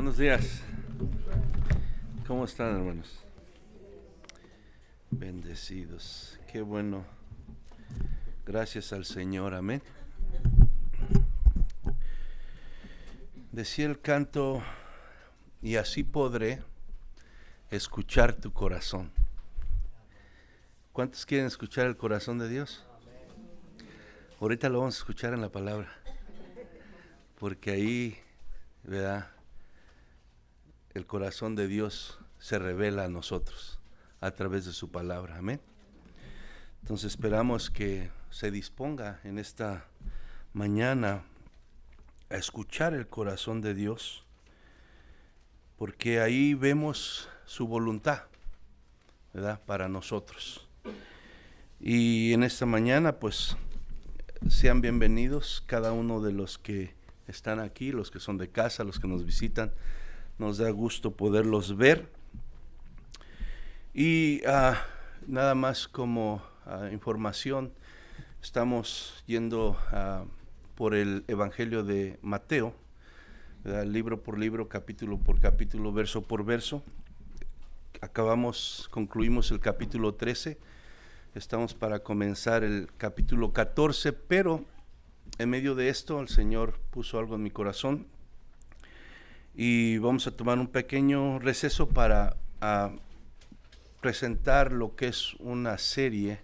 Buenos días. ¿Cómo están, hermanos? Bendecidos. Qué bueno. Gracias al Señor. Amén. Decía el canto, y así podré escuchar tu corazón. ¿Cuántos quieren escuchar el corazón de Dios? Ahorita lo vamos a escuchar en la palabra. Porque ahí, ¿verdad? El corazón de Dios se revela a nosotros a través de su palabra. Amén. Entonces esperamos que se disponga en esta mañana a escuchar el corazón de Dios, porque ahí vemos su voluntad, ¿verdad? Para nosotros. Y en esta mañana, pues, sean bienvenidos cada uno de los que están aquí, los que son de casa, los que nos visitan. Nos da gusto poderlos ver. Y nada más como información, estamos yendo por el Evangelio de Mateo, ¿verdad? Libro por libro, capítulo por capítulo, verso por verso. Concluimos el capítulo 13, estamos para comenzar el capítulo 14, pero en medio de esto el Señor puso algo en mi corazón y vamos a tomar un pequeño receso para presentar lo que es una serie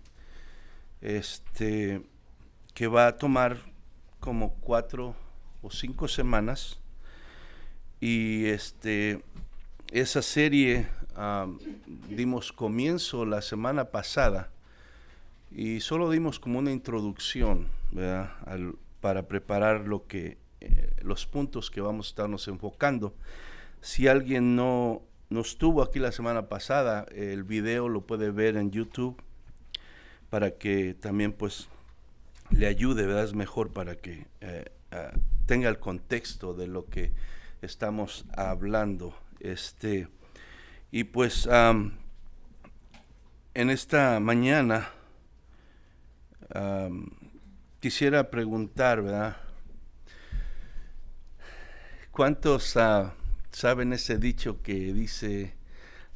que va a tomar como 4 o 5 semanas, y esa serie dimos comienzo la semana pasada y solo dimos como una introducción, ¿verdad? Para preparar los puntos que vamos a estarnos enfocando. Si alguien no estuvo aquí la semana pasada, el video lo puede ver en YouTube para que también pues le ayude, ¿verdad? Es mejor para que tenga el contexto de lo que estamos hablando. Y pues en esta mañana quisiera preguntar, ¿verdad? ¿Cuántos saben ese dicho que dice,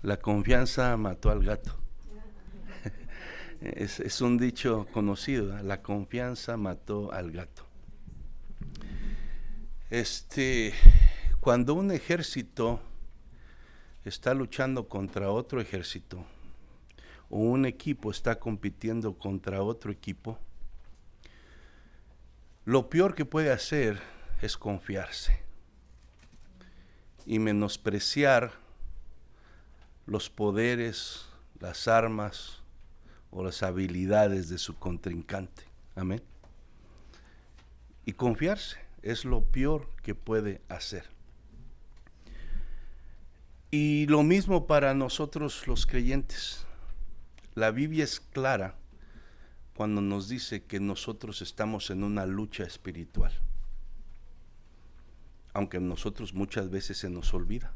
la confianza mató al gato? Es un dicho conocido, ¿verdad? La confianza mató al gato. Cuando un ejército está luchando contra otro ejército, o un equipo está compitiendo contra otro equipo, lo peor que puede hacer es confiarse y menospreciar los poderes, las armas o las habilidades de su contrincante. Amén. Y confiarse es lo peor que puede hacer. Y lo mismo para nosotros los creyentes. La Biblia es clara cuando nos dice que nosotros estamos en una lucha espiritual, aunque nosotros muchas veces se nos olvida.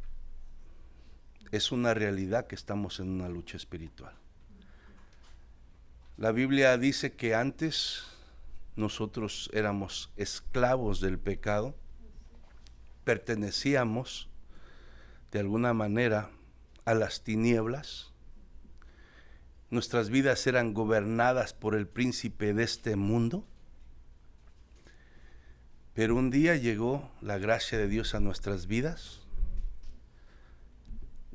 Es una realidad que estamos en una lucha espiritual. La Biblia dice que antes nosotros éramos esclavos del pecado, pertenecíamos de alguna manera a las tinieblas, nuestras vidas eran gobernadas por el príncipe de este mundo, pero un día llegó la gracia de Dios a nuestras vidas,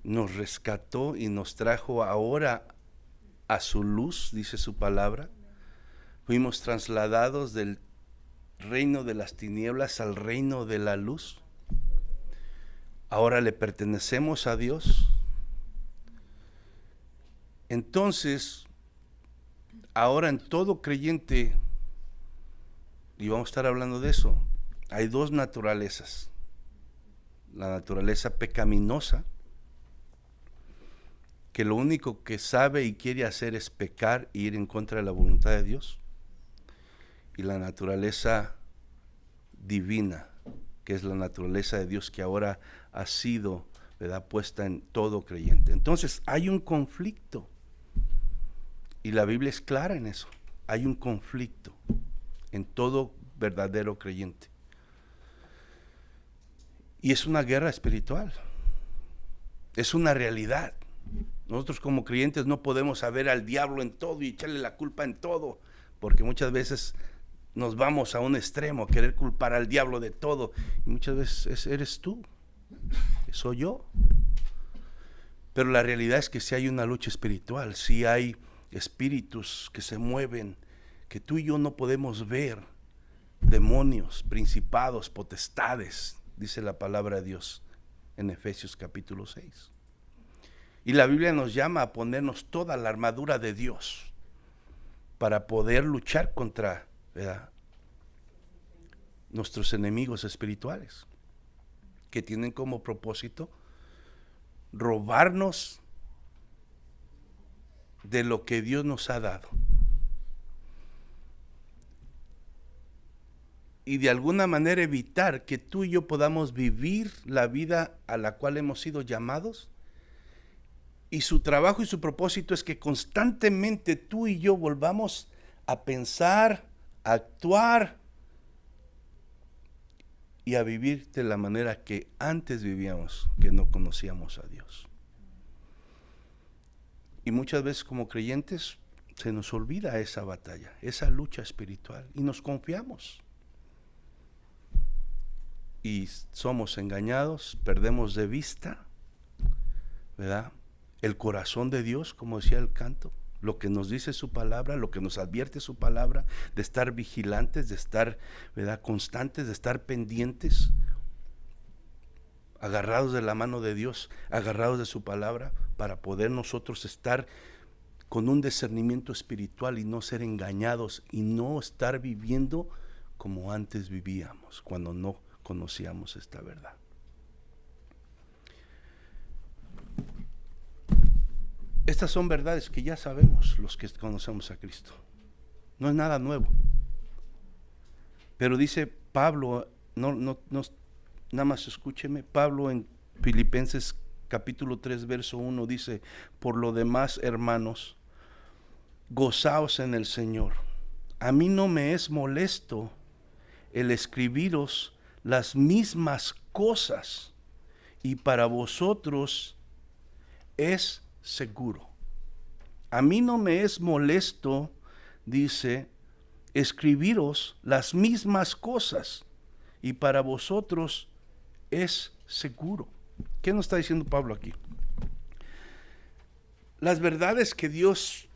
nos rescató y nos trajo ahora a su luz, dice su palabra. Fuimos trasladados del reino de las tinieblas al reino de la luz. Ahora le pertenecemos a Dios. Entonces, ahora en todo creyente, y vamos a estar hablando de eso, hay dos naturalezas. La naturaleza pecaminosa, que lo único que sabe y quiere hacer es pecar e ir en contra de la voluntad de Dios. Y la naturaleza divina, que es la naturaleza de Dios que ahora ha sido, ¿verdad?, puesta en todo creyente. Entonces hay un conflicto, y la Biblia es clara en eso. Hay un conflicto en todo verdadero creyente. Y es una guerra espiritual. Es una realidad. Nosotros como creyentes no podemos saber al diablo en todo y echarle la culpa en todo, porque muchas veces nos vamos a un extremo, a querer culpar al diablo de todo. Y muchas veces eres tú, soy yo. Pero la realidad es que sí hay una lucha espiritual, sí hay espíritus que se mueven, que tú y yo no podemos ver, demonios, principados, potestades, dice la palabra de Dios en Efesios capítulo 6. Y la Biblia nos llama a ponernos toda la armadura de Dios para poder luchar contra, ¿verdad?, nuestros enemigos espirituales, que tienen como propósito robarnos de lo que Dios nos ha dado. Y de alguna manera evitar que tú y yo podamos vivir la vida a la cual hemos sido llamados. Y su trabajo y su propósito es que constantemente tú y yo volvamos a pensar, a actuar y a vivir de la manera que antes vivíamos, que no conocíamos a Dios. Y muchas veces como creyentes se nos olvida esa batalla, esa lucha espiritual, y nos confiamos. Y somos engañados, perdemos de vista, ¿verdad?, el corazón de Dios, como decía el canto, lo que nos dice su palabra, lo que nos advierte su palabra, de estar vigilantes, de estar, ¿verdad?, constantes, de estar pendientes, agarrados de la mano de Dios, agarrados de su palabra, para poder nosotros estar con un discernimiento espiritual y no ser engañados y no estar viviendo como antes vivíamos, cuando no conocíamos esta verdad. Estas son verdades que ya sabemos los que conocemos a Cristo. No es nada nuevo. Pero dice Pablo, nada más escúcheme, Pablo en Filipenses capítulo 3, verso 1 dice: por lo demás, hermanos, gozaos en el Señor. A mí no me es molesto el escribiros las mismas cosas, y para vosotros es seguro. A mí no me es molesto, dice, escribiros las mismas cosas, y para vosotros es seguro. ¿Qué nos está diciendo Pablo aquí? Las verdades que Dios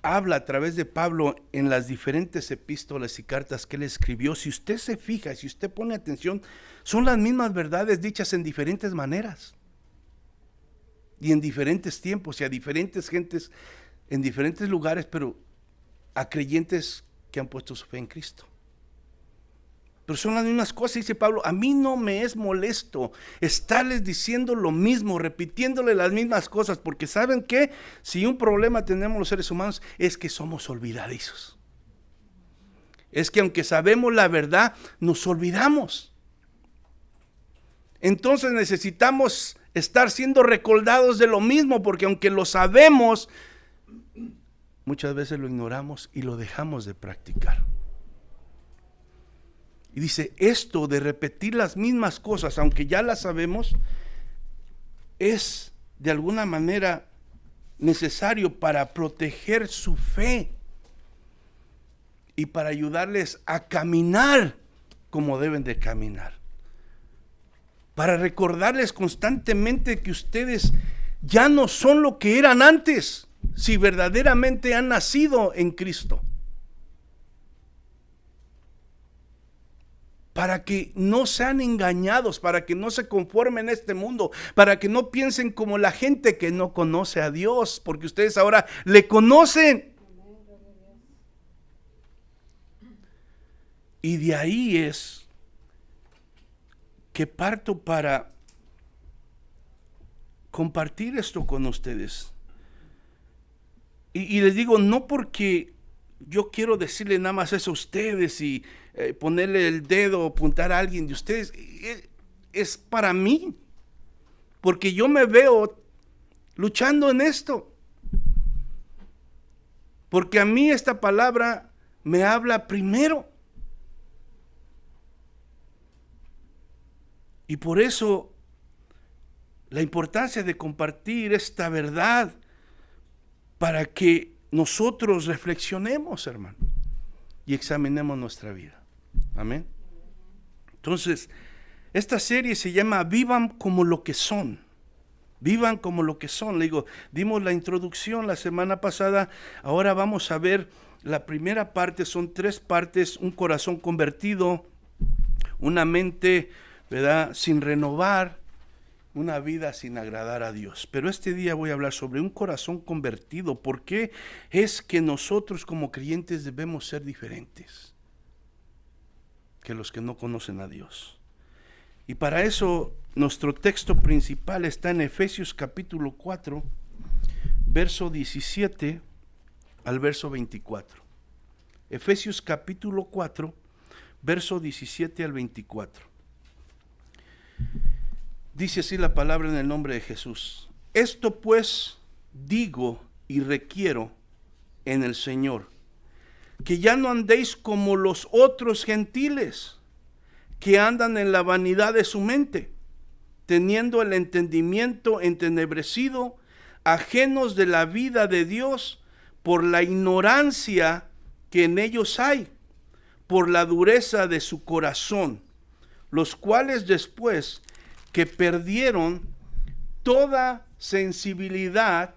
habla a través de Pablo en las diferentes epístolas y cartas que él escribió, si usted se fija, si usted pone atención, son las mismas verdades dichas en diferentes maneras y en diferentes tiempos y a diferentes gentes en diferentes lugares, pero a creyentes que han puesto su fe en Cristo. Pero son las mismas cosas, dice Pablo. A mí no me es molesto estarles diciendo lo mismo, repitiéndole las mismas cosas, porque ¿saben qué? Si un problema tenemos los seres humanos es que somos olvidadizos. Es que aunque sabemos la verdad, nos olvidamos. Entonces necesitamos estar siendo recordados de lo mismo, porque aunque lo sabemos, muchas veces lo ignoramos y lo dejamos de practicar. Y dice, esto de repetir las mismas cosas, aunque ya las sabemos, es de alguna manera necesario para proteger su fe y para ayudarles a caminar como deben de caminar. Para recordarles constantemente que ustedes ya no son lo que eran antes, si verdaderamente han nacido en Cristo. Para que no sean engañados, para que no se conformen a este mundo, para que no piensen como la gente que no conoce a Dios, porque ustedes ahora le conocen. Y de ahí es que parto para compartir esto con ustedes. Y les digo, no porque yo quiero decirle nada más eso a ustedes y ponerle el dedo o apuntar a alguien de ustedes, es para mí, porque yo me veo luchando en esto, porque a mí esta palabra me habla primero. Y por eso la importancia de compartir esta verdad para que nosotros reflexionemos, hermano, y examinemos nuestra vida. Amén. Entonces, esta serie se llama Vivan como lo que son. Vivan como lo que son. Le digo, dimos la introducción la semana pasada, ahora vamos a ver la primera parte, son 3 partes: un corazón convertido, una mente, ¿verdad?, sin renovar, una vida sin agradar a Dios. Pero este día voy a hablar sobre un corazón convertido. ¿Por qué es que nosotros como creyentes debemos ser diferentes que los que no conocen a Dios? Y para eso nuestro texto principal está en Efesios capítulo 4, verso 17 al verso 24. Efesios capítulo 4, verso 17 al 24. Dice así la palabra en el nombre de Jesús. Esto pues digo y requiero en el Señor, que ya no andéis como los otros gentiles, que andan en la vanidad de su mente, teniendo el entendimiento entenebrecido, ajenos de la vida de Dios, por la ignorancia que en ellos hay, por la dureza de su corazón, los cuales después que perdieron toda sensibilidad,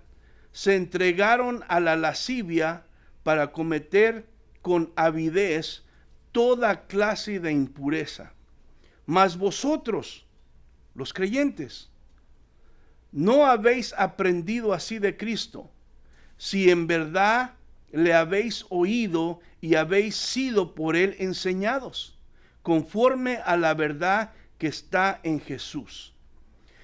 se entregaron a la lascivia para cometer con avidez toda clase de impureza. Mas vosotros, los creyentes, no habéis aprendido así de Cristo, si en verdad le habéis oído y habéis sido por él enseñados, conforme a la verdad que está en Jesús.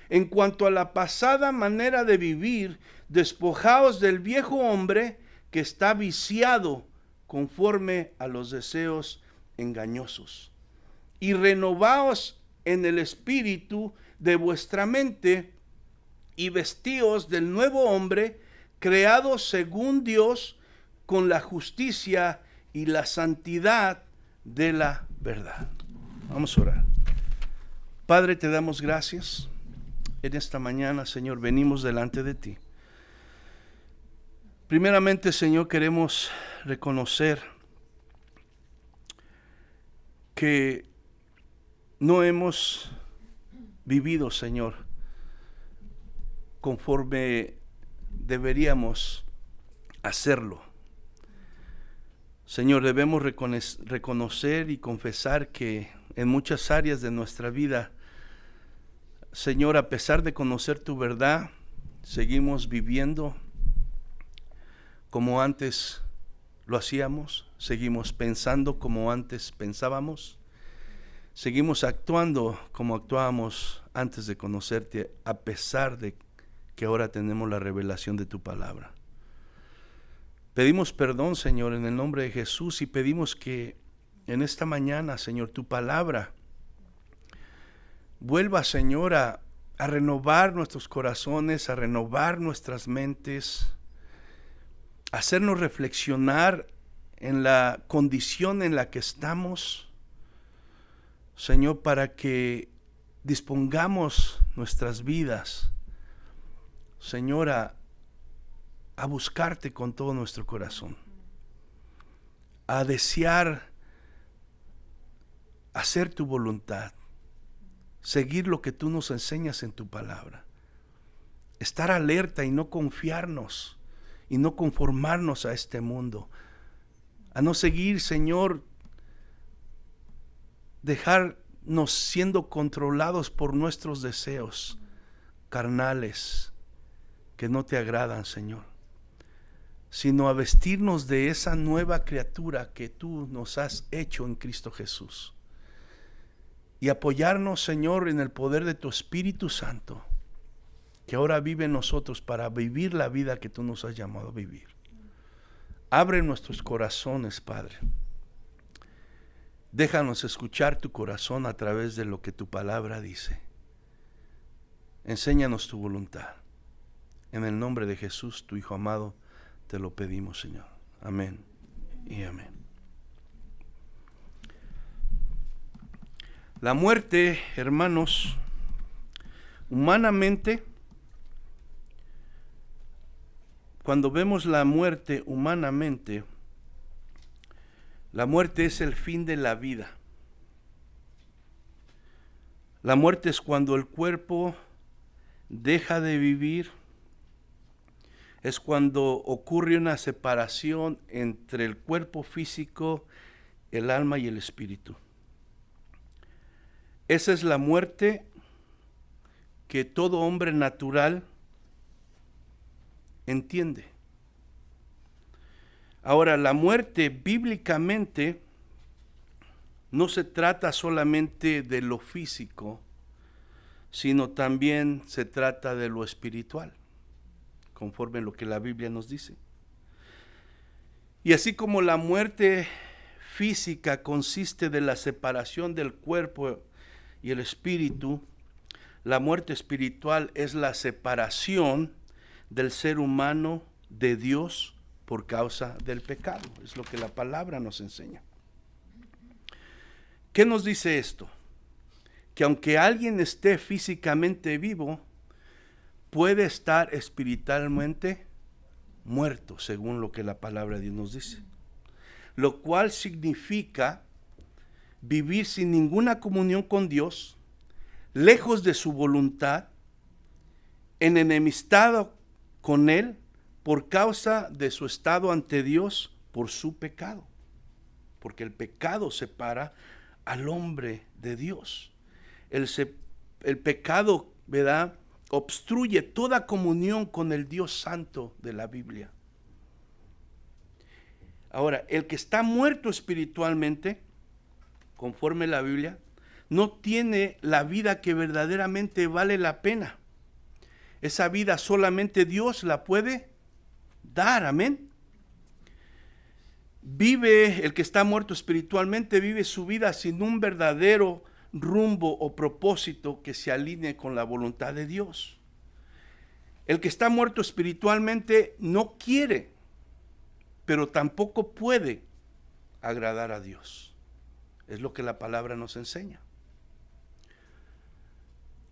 En cuanto a la pasada manera de vivir, despojaos del viejo hombre que está viciado conforme a los deseos engañosos, y renovaos en el espíritu de vuestra mente, y vestíos del nuevo hombre, creado según Dios, con la justicia y la santidad de la verdad. Vamos a orar. Padre, te damos gracias. En esta mañana, Señor, venimos delante de ti. Primeramente, Señor, queremos reconocer que no hemos vivido, Señor, conforme deberíamos hacerlo. Señor, debemos reconocer y confesar que en muchas áreas de nuestra vida, Señor, a pesar de conocer tu verdad, seguimos viviendo como antes lo hacíamos, seguimos pensando como antes pensábamos, seguimos actuando como actuábamos antes de conocerte, a pesar de que ahora tenemos la revelación de tu palabra. Pedimos perdón, Señor, en el nombre de Jesús, y pedimos que en esta mañana, Señor, tu palabra vuelva, Señor, a renovar nuestros corazones, a renovar nuestras mentes, a hacernos reflexionar en la condición en la que estamos, Señor, para que dispongamos nuestras vidas, Señor, a buscarte con todo nuestro corazón, a desear hacer tu voluntad, seguir lo que tú nos enseñas en tu palabra, estar alerta y no confiarnos y no conformarnos a este mundo, a no seguir, Señor, dejarnos siendo controlados por nuestros deseos carnales que no te agradan, Señor, sino a vestirnos de esa nueva criatura que tú nos has hecho en Cristo Jesús. Y apoyarnos, Señor, en el poder de tu Espíritu Santo, que ahora vive en nosotros para vivir la vida que tú nos has llamado a vivir. Abre nuestros corazones, Padre. Déjanos escuchar tu corazón a través de lo que tu palabra dice. Enséñanos tu voluntad. En el nombre de Jesús, tu Hijo amado, te lo pedimos, Señor. Amén y amén. La muerte, hermanos, humanamente, cuando vemos la muerte humanamente, la muerte es el fin de la vida. La muerte es cuando el cuerpo deja de vivir, es cuando ocurre una separación entre el cuerpo físico, el alma y el espíritu. Esa es la muerte que todo hombre natural entiende. Ahora, la muerte bíblicamente no se trata solamente de lo físico, sino también se trata de lo espiritual, conforme a lo que la Biblia nos dice. Y así como la muerte física consiste de la separación del cuerpo y el espíritu, la muerte espiritual es la separación del ser humano de Dios por causa del pecado. Es lo que la palabra nos enseña. ¿Qué nos dice esto? Que aunque alguien esté físicamente vivo, puede estar espiritualmente muerto, según lo que la palabra de Dios nos dice. Lo cual significa vivir sin ninguna comunión con Dios, lejos de su voluntad, en enemistad con Él por causa de su estado ante Dios por su pecado. Porque el pecado separa al hombre de Dios. El pecado, ¿verdad?, obstruye toda comunión con el Dios Santo de la Biblia. Ahora, el que está muerto espiritualmente, conforme a la Biblia, no tiene la vida que verdaderamente vale la pena. Esa vida solamente Dios la puede dar, amén. El que está muerto espiritualmente, vive su vida sin un verdadero rumbo o propósito que se alinee con la voluntad de Dios. El que está muerto espiritualmente no quiere, pero tampoco puede agradar a Dios. Es lo que la palabra nos enseña.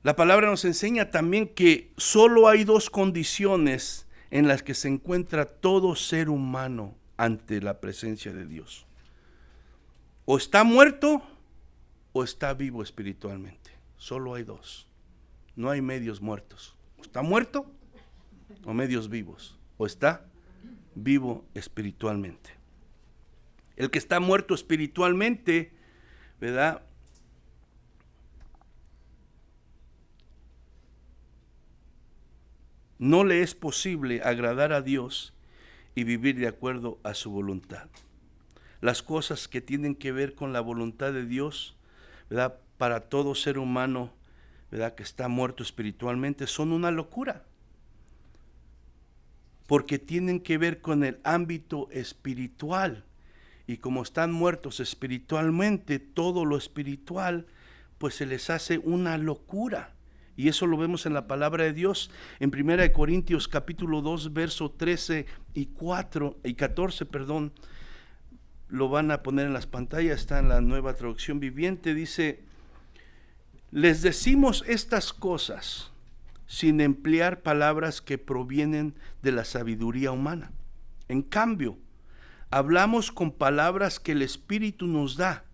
La palabra nos enseña también que solo hay dos condiciones en las que se encuentra todo ser humano ante la presencia de Dios. O está muerto o está vivo espiritualmente. Solo hay dos. No hay medios muertos. O está muerto o medios vivos. O está vivo espiritualmente. El que está muerto espiritualmente, ¿verdad?, no le es posible agradar a Dios y vivir de acuerdo a su voluntad. Las cosas que tienen que ver con la voluntad de Dios, ¿verdad?, para todo ser humano, ¿verdad?, que está muerto espiritualmente, son una locura. Porque tienen que ver con el ámbito espiritual. Y como están muertos espiritualmente, todo lo espiritual, pues se les hace una locura. Y eso lo vemos en la palabra de Dios, en 1 Corintios capítulo 2, verso 13 y 14, lo van a poner en las pantallas, está en la Nueva Traducción Viviente, dice: les decimos estas cosas sin emplear palabras que provienen de la sabiduría humana. En cambio, hablamos con palabras que el Espíritu nos da,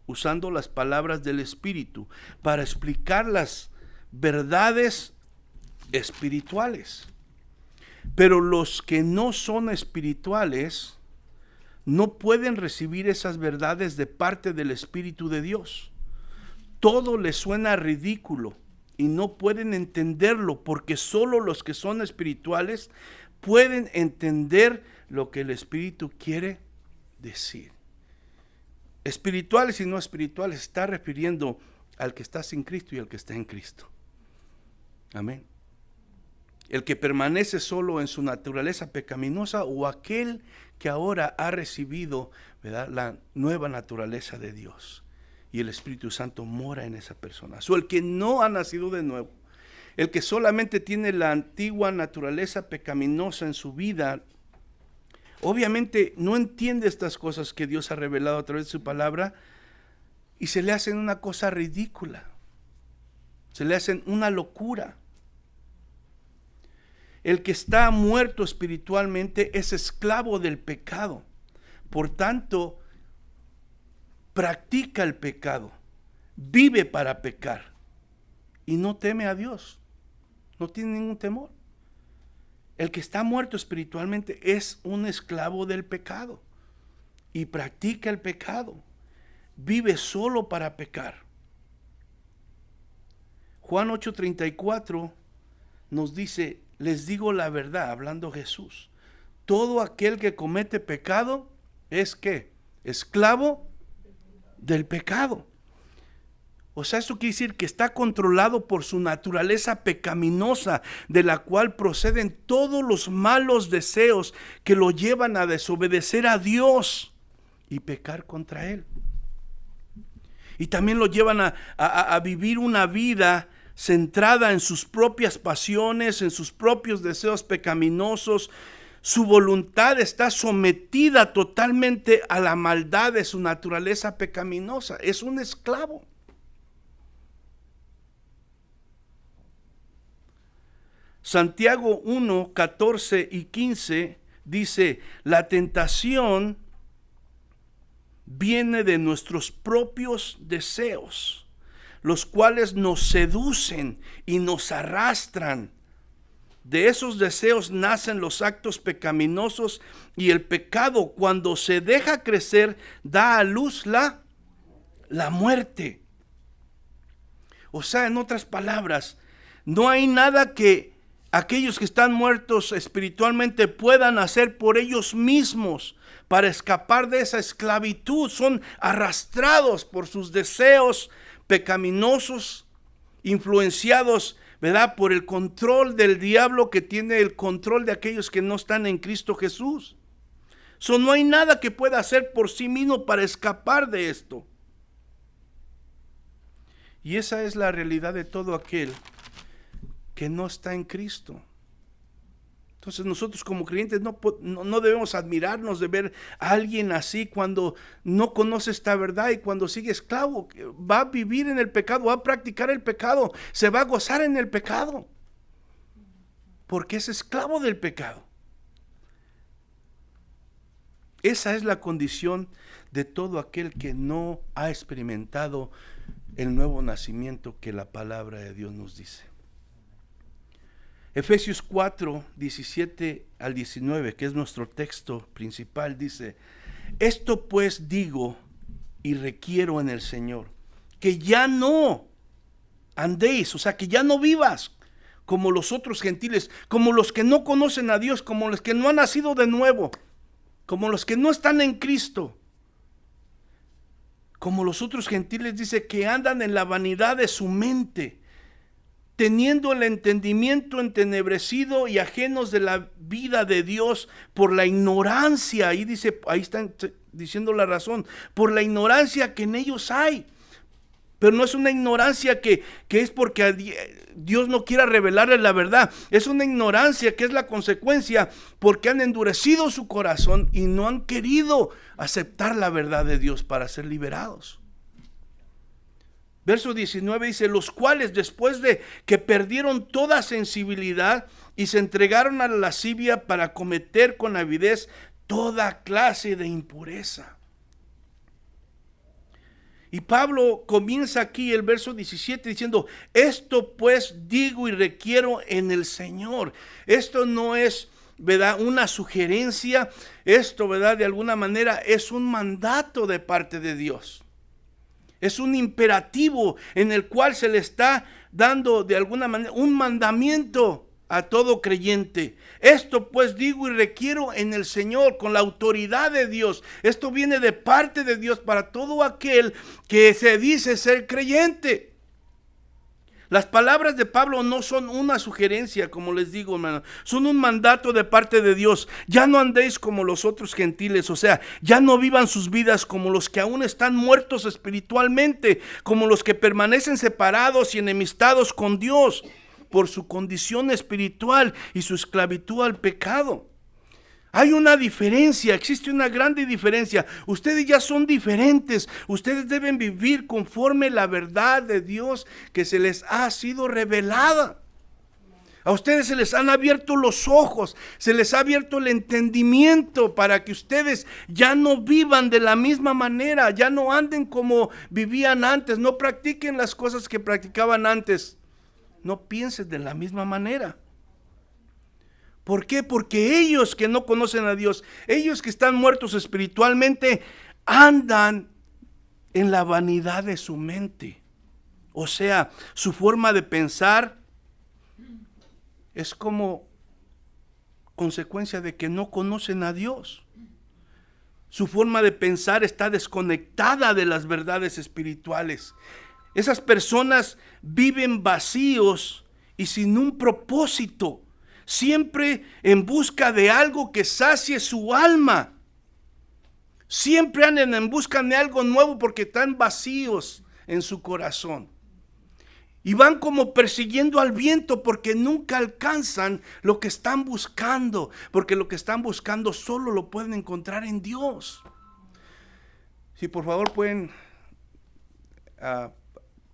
usando las palabras del Espíritu para explicar las verdades espirituales. Pero los que no son espirituales no pueden recibir esas verdades de parte del Espíritu de Dios. Todo les suena ridículo y no pueden entenderlo, porque solo los que son espirituales pueden entender lo que el Espíritu quiere decir. Espirituales y no espirituales, está refiriendo al que está sin Cristo y al que está en Cristo. Amén. El que permanece solo en su naturaleza pecaminosa, o aquel que ahora ha recibido, ¿verdad?, la nueva naturaleza de Dios y el Espíritu Santo mora en esa persona. O el que no ha nacido de nuevo, el que solamente tiene la antigua naturaleza pecaminosa en su vida, obviamente no entiende estas cosas que Dios ha revelado a través de su palabra y se le hacen una cosa ridícula, se le hacen una locura. El que está muerto espiritualmente es esclavo del pecado, por tanto, practica el pecado, vive para pecar y no teme a Dios, no tiene ningún temor. El que está muerto espiritualmente es un esclavo del pecado y practica el pecado, vive solo para pecar. Juan 8:34 nos dice, les digo la verdad, hablando Jesús, todo aquel que comete pecado es ¿qué? Esclavo del pecado. O sea, esto quiere decir que está controlado por su naturaleza pecaminosa, de la cual proceden todos los malos deseos que lo llevan a desobedecer a Dios y pecar contra Él. Y también lo llevan a vivir una vida centrada en sus propias pasiones, en sus propios deseos pecaminosos. Su voluntad está sometida totalmente a la maldad de su naturaleza pecaminosa. Es un esclavo. Santiago 1, 14 y 15 dice, la tentación viene de nuestros propios deseos, los cuales nos seducen y nos arrastran. De esos deseos nacen los actos pecaminosos y el pecado, cuando se deja crecer, da a luz la muerte. O sea, en otras palabras, no hay nada que aquellos que están muertos espiritualmente puedan hacer por ellos mismos para escapar de esa esclavitud. Son arrastrados por sus deseos pecaminosos, influenciados, ¿verdad?, por el control del diablo, que tiene el control de aquellos que no están en Cristo Jesús. No hay nada que pueda hacer por sí mismo para escapar de esto. Y esa es la realidad de todo aquel que no está en Cristo. Entonces nosotros como creyentes no debemos admirarnos de ver a alguien así cuando no conoce esta verdad y cuando sigue esclavo. Va a vivir en el pecado, va a practicar el pecado, se va a gozar en el pecado, porque es esclavo del pecado. Esa es la condición de todo aquel que no ha experimentado el nuevo nacimiento que la palabra de Dios nos dice. Efesios 4, 17 al 19, que es nuestro texto principal, dice, esto pues digo y requiero en el Señor, que ya no andéis, o sea, que ya no vivas como los otros gentiles, como los que no conocen a Dios, como los que no han nacido de nuevo, como los que no están en Cristo. Como los otros gentiles, dice, que andan en la vanidad de su mente, teniendo el entendimiento entenebrecido y ajenos de la vida de Dios por la ignorancia. Ahí dice, ahí están diciendo la razón, por la ignorancia que en ellos hay. Pero no es una ignorancia que es porque Dios no quiera revelarles la verdad. Es una ignorancia que es la consecuencia porque han endurecido su corazón y no han querido aceptar la verdad de Dios para ser liberados. Verso 19 dice, los cuales después de que perdieron toda sensibilidad y se entregaron a la lascivia para cometer con avidez toda clase de impureza. Y Pablo comienza aquí el verso 17 diciendo, esto pues digo y requiero en el Señor. Esto no es, ¿verdad?, una sugerencia. Esto, ¿verdad?, de alguna manera es un mandato de parte de Dios. Es un imperativo en el cual se le está dando de alguna manera un mandamiento a todo creyente. Esto pues digo y requiero en el Señor, con la autoridad de Dios. Esto viene de parte de Dios para todo aquel que se dice ser creyente. Las palabras de Pablo no son una sugerencia, como les digo, hermano, son un mandato de parte de Dios. Ya no andéis como los otros gentiles, o sea, ya no vivan sus vidas como los que aún están muertos espiritualmente, como los que permanecen separados y enemistados con Dios por su condición espiritual y su esclavitud al pecado. Hay una diferencia, existe una grande diferencia. Ustedes ya son diferentes. Ustedes deben vivir conforme la verdad de Dios que se les ha sido revelada. A ustedes se les han abierto los ojos, se les ha abierto el entendimiento para que ustedes ya no vivan de la misma manera, ya no anden como vivían antes, no practiquen las cosas que practicaban antes, no piensen de la misma manera. ¿Por qué? Porque ellos que no conocen a Dios, ellos que están muertos espiritualmente, andan en la vanidad de su mente. O sea, su forma de pensar es como consecuencia de que no conocen a Dios. Su forma de pensar está desconectada de las verdades espirituales. Esas personas viven vacíos y sin un propósito, siempre en busca de algo que sacie su alma. Siempre andan en busca de algo nuevo porque están vacíos en su corazón. Y van como persiguiendo al viento porque nunca alcanzan lo que están buscando. Porque lo que están buscando solo lo pueden encontrar en Dios. Si por favor pueden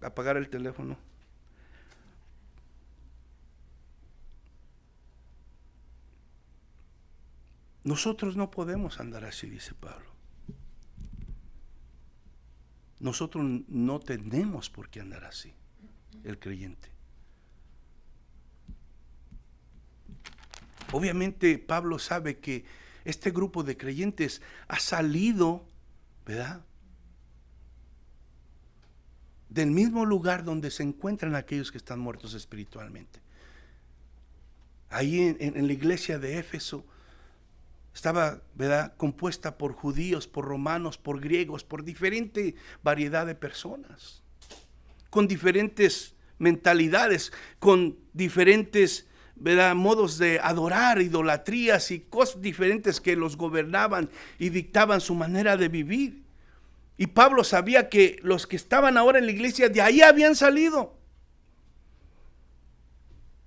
apagar el teléfono. Nosotros no podemos andar así, dice Pablo. Nosotros no tenemos por qué andar así. El creyente. Obviamente Pablo sabe que este grupo de creyentes ha salido, ¿verdad?, del mismo lugar donde se encuentran aquellos que están muertos espiritualmente. Ahí en la iglesia de Éfeso estaba, ¿verdad?, compuesta por judíos, por romanos, por griegos, por diferente variedad de personas, con diferentes mentalidades, con diferentes, ¿verdad?, modos de adorar, idolatrías y cosas diferentes que los gobernaban y dictaban su manera de vivir. Y Pablo sabía que los que estaban ahora en la iglesia de ahí habían salido,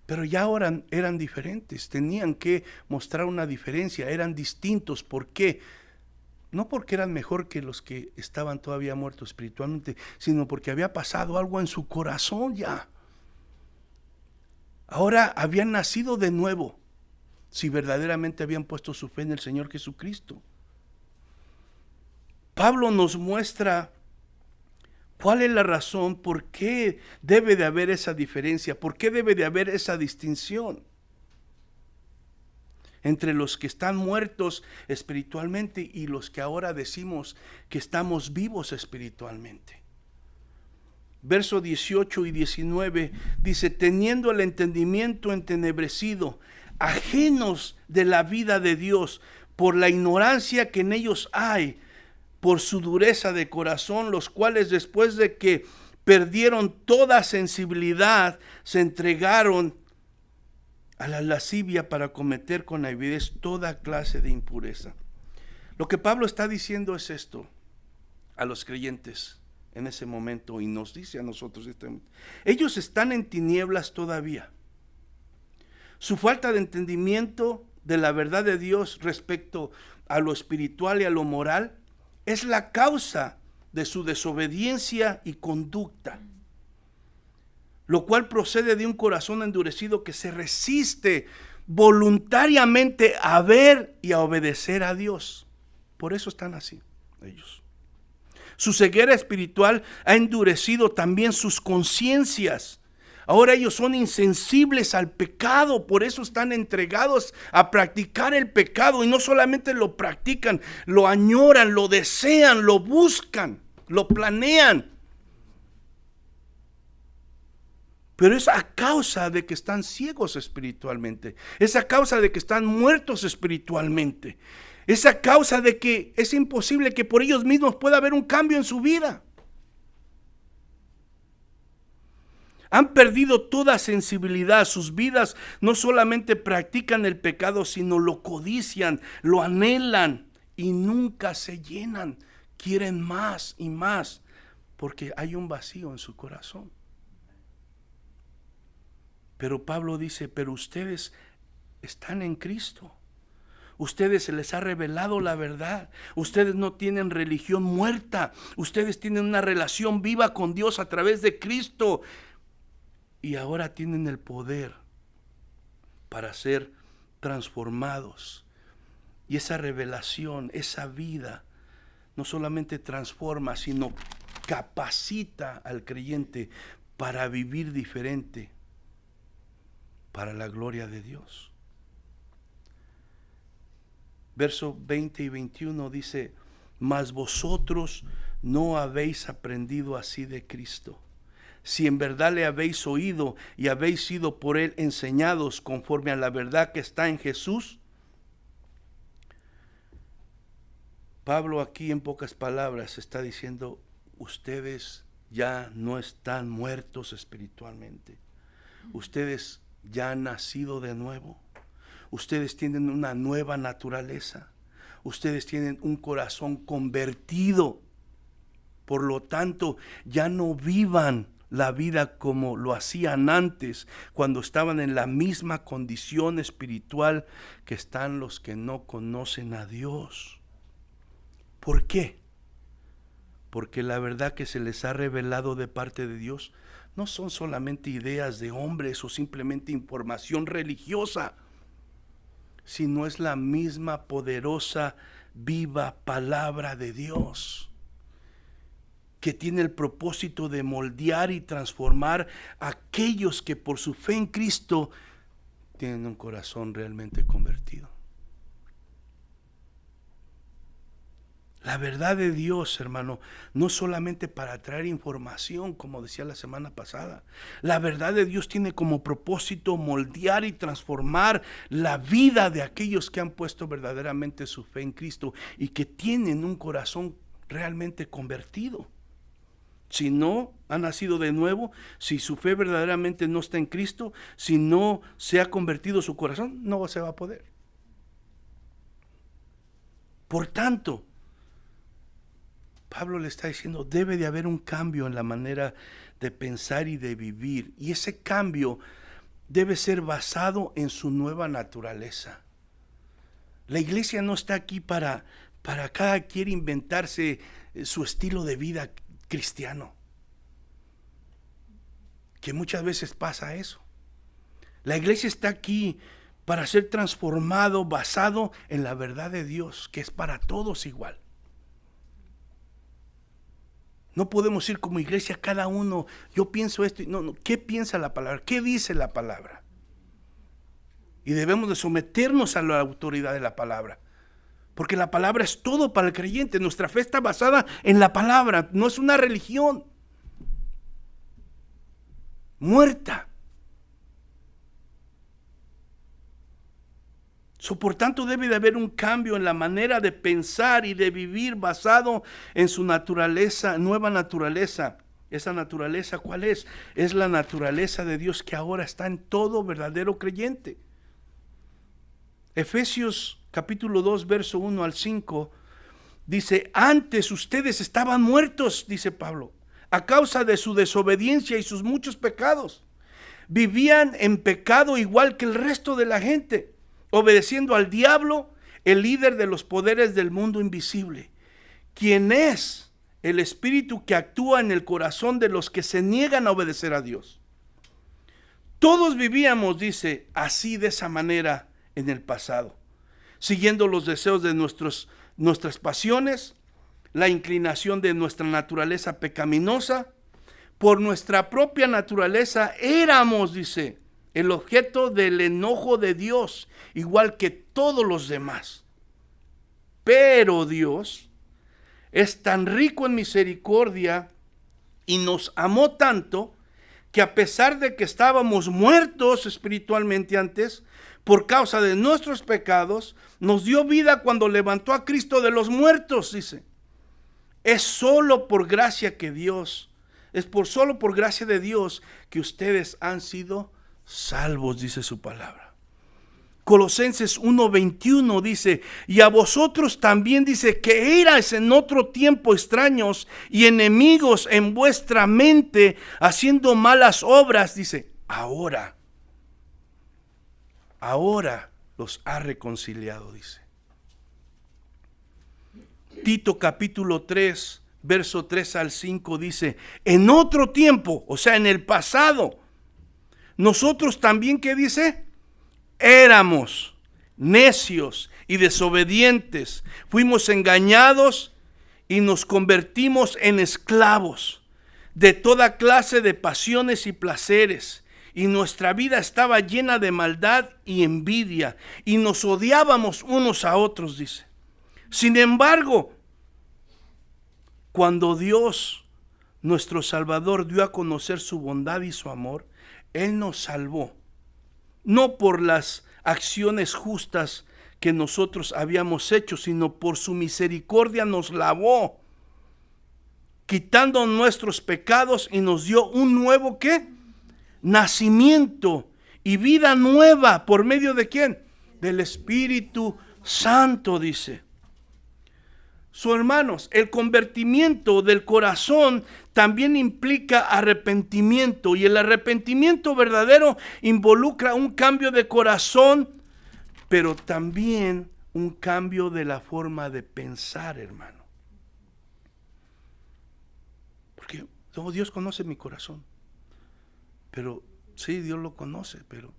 pero ya ahora eran diferentes, tenían que mostrar una diferencia, eran distintos. ¿Por qué? No porque eran mejor que los que estaban todavía muertos espiritualmente, sino porque había pasado algo en su corazón ya. Ahora habían nacido de nuevo, si verdaderamente habían puesto su fe en el Señor Jesucristo. Pablo nos muestra cuál es la razón, por qué debe de haber esa diferencia, por qué debe de haber esa distinción entre los que están muertos espiritualmente y los que ahora decimos que estamos vivos espiritualmente. Versos 18 y 19 dice: teniendo el entendimiento entenebrecido, ajenos de la vida de Dios, por la ignorancia que en ellos hay, por su dureza de corazón, los cuales después de que perdieron toda sensibilidad, se entregaron a la lascivia para cometer con avidez toda clase de impureza. Lo que Pablo está diciendo es esto a los creyentes en ese momento, y nos dice a nosotros: ellos están en tinieblas todavía. Su falta de entendimiento de la verdad de Dios respecto a lo espiritual y a lo moral es la causa de su desobediencia y conducta, lo cual procede de un corazón endurecido que se resiste voluntariamente a ver y a obedecer a Dios. Por eso están así ellos. Su ceguera espiritual ha endurecido también sus conciencias. Ahora ellos son insensibles al pecado, por eso están entregados a practicar el pecado, y no solamente lo practican, lo añoran, lo desean, lo buscan, lo planean. Pero es a causa de que están ciegos espiritualmente, es a causa de que están muertos espiritualmente, es a causa de que es imposible que por ellos mismos pueda haber un cambio en su vida. Han perdido toda sensibilidad. Sus vidas no solamente practican el pecado, sino lo codician, lo anhelan y nunca se llenan. Quieren más y más porque hay un vacío en su corazón. Pero Pablo dice: pero ustedes están en Cristo. Ustedes se les ha revelado la verdad. Ustedes no tienen religión muerta. Ustedes tienen una relación viva con Dios a través de Cristo. Y ahora tienen el poder para ser transformados. Y esa revelación, esa vida, no solamente transforma, sino capacita al creyente para vivir diferente, para la gloria de Dios. Verso 20 y 21 dice: mas vosotros no habéis aprendido así de Cristo. Si en verdad le habéis oído y habéis sido por él enseñados conforme a la verdad que está en Jesús. Pablo aquí en pocas palabras está diciendo: ustedes ya no están muertos espiritualmente. Ustedes ya han nacido de nuevo. Ustedes tienen una nueva naturaleza. Ustedes tienen un corazón convertido. Por lo tanto, ya no vivan la vida como lo hacían antes, cuando estaban en la misma condición espiritual que están los que no conocen a Dios. ¿Por qué? Porque la verdad que se les ha revelado de parte de Dios no son solamente ideas de hombres o simplemente información religiosa, sino es la misma poderosa, viva palabra de Dios, que tiene el propósito de moldear y transformar a aquellos que por su fe en Cristo tienen un corazón realmente convertido. La verdad de Dios, hermano, no solamente para traer información, como decía la semana pasada. La verdad de Dios tiene como propósito moldear y transformar la vida de aquellos que han puesto verdaderamente su fe en Cristo y que tienen un corazón realmente convertido. Si no ha nacido de nuevo, si su fe verdaderamente no está en Cristo, si no se ha convertido su corazón, no se va a poder. Por tanto, Pablo le está diciendo: debe de haber un cambio en la manera de pensar y de vivir. Y ese cambio debe ser basado en su nueva naturaleza. La iglesia no está aquí para cada quien inventarse su estilo de vida cristiano. Que muchas veces pasa eso. La iglesia está aquí para ser transformado, basado en la verdad de Dios, que es para todos igual. No podemos ir como iglesia cada uno: yo pienso esto. No, ¿qué piensa la palabra? ¿Qué dice la palabra? Y debemos de someternos a la autoridad de la palabra, porque la palabra es todo para el creyente. Nuestra fe está basada en la palabra, no es una religión muerta. Por tanto, debe de haber un cambio en la manera de pensar y de vivir basado en su naturaleza, nueva naturaleza. Esa naturaleza, ¿cuál es? Es la naturaleza de Dios que ahora está en todo verdadero creyente. Efesios capítulo 2, verso 1 al 5, dice: antes ustedes estaban muertos, dice Pablo, a causa de su desobediencia y sus muchos pecados. Vivían en pecado igual que el resto de la gente, obedeciendo al diablo, el líder de los poderes del mundo invisible, quien es el espíritu que actúa en el corazón de los que se niegan a obedecer a Dios. Todos vivíamos, dice, así, de esa manera en el pasado, siguiendo los deseos de nuestras pasiones, la inclinación de nuestra naturaleza pecaminosa. Por nuestra propia naturaleza éramos, dice, el objeto del enojo de Dios, igual que todos los demás. Pero Dios es tan rico en misericordia y nos amó tanto que, a pesar de que estábamos muertos espiritualmente antes, por causa de nuestros pecados, nos dio vida cuando levantó a Cristo de los muertos, dice. Es solo por gracia de Dios que ustedes han sido salvos, dice su palabra. Colosenses 1:21 dice: y a vosotros también, dice, que erais en otro tiempo extraños y enemigos en vuestra mente, haciendo malas obras, dice, ahora los ha reconciliado, dice. Tito capítulo 3, verso 3 al 5 dice, en otro tiempo, o sea, en el pasado, nosotros también, ¿qué dice? Éramos necios y desobedientes, fuimos engañados y nos convertimos en esclavos de toda clase de pasiones y placeres, y nuestra vida estaba llena de maldad y envidia, y nos odiábamos unos a otros, dice. Sin embargo, cuando Dios, nuestro Salvador, dio a conocer su bondad y su amor, Él nos salvó, no por las acciones justas que nosotros habíamos hecho, sino por su misericordia nos lavó, quitando nuestros pecados, y nos dio un nuevo, ¿qué? Nacimiento y vida nueva. ¿Por medio de quién? Del Espíritu Santo, dice. Hermanos, el convertimiento del corazón también implica arrepentimiento, y el arrepentimiento verdadero involucra un cambio de corazón, pero también un cambio de la forma de pensar, hermano. Porque Dios conoce mi corazón, pero sí, Dios lo conoce, pero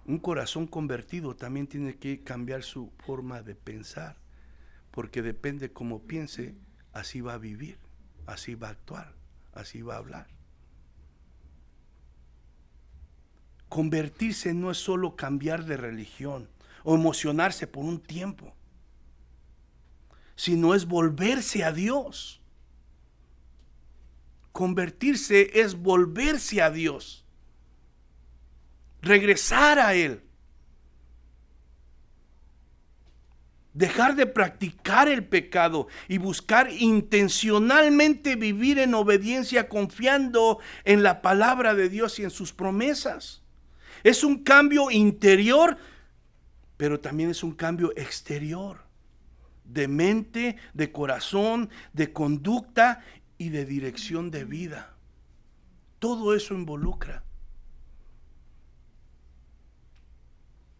un corazón convertido también tiene que cambiar su forma de pensar, porque depende cómo piense, así va a vivir, así va a actuar, así va a hablar. Convertirse no es solo cambiar de religión o emocionarse por un tiempo, sino es volverse a Dios. Convertirse es volverse a Dios, regresar a Él, dejar de practicar el pecado y buscar intencionalmente vivir en obediencia, confiando en la palabra de Dios y en sus promesas. Es un cambio interior, pero también es un cambio exterior, de mente, de corazón, de conducta y de dirección de vida. Todo eso involucra.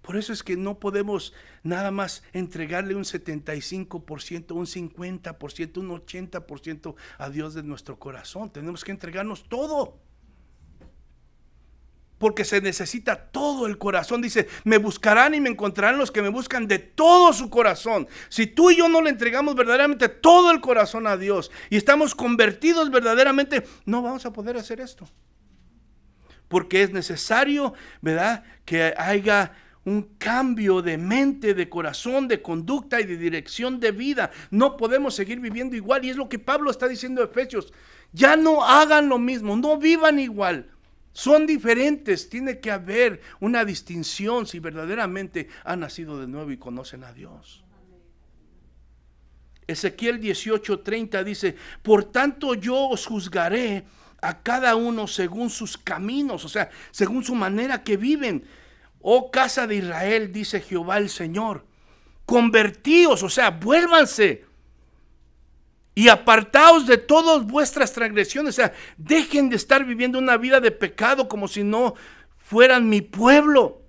Por eso es que no podemos nada más entregarle un 75%, un 50%, un 80% a Dios de nuestro corazón. Tenemos que entregarnos todo, porque se necesita todo el corazón. Dice, me buscarán y me encontrarán los que me buscan de todo su corazón. Si tú y yo no le entregamos verdaderamente todo el corazón a Dios y estamos convertidos verdaderamente, no vamos a poder hacer esto, porque es necesario, ¿verdad?, que haya un cambio de mente, de corazón, de conducta y de dirección de vida. No podemos seguir viviendo igual, y es lo que Pablo está diciendo a Efesios. Ya no hagan lo mismo, no vivan igual. Son diferentes, tiene que haber una distinción si verdaderamente han nacido de nuevo y conocen a Dios. Ezequiel 18:30 dice, por tanto yo os juzgaré a cada uno según sus caminos, o sea, según su manera que viven. Oh casa de Israel, dice Jehová el Señor, convertíos, o sea, vuélvanse y apartaos de todas vuestras transgresiones, o sea, dejen de estar viviendo una vida de pecado como si no fueran mi pueblo,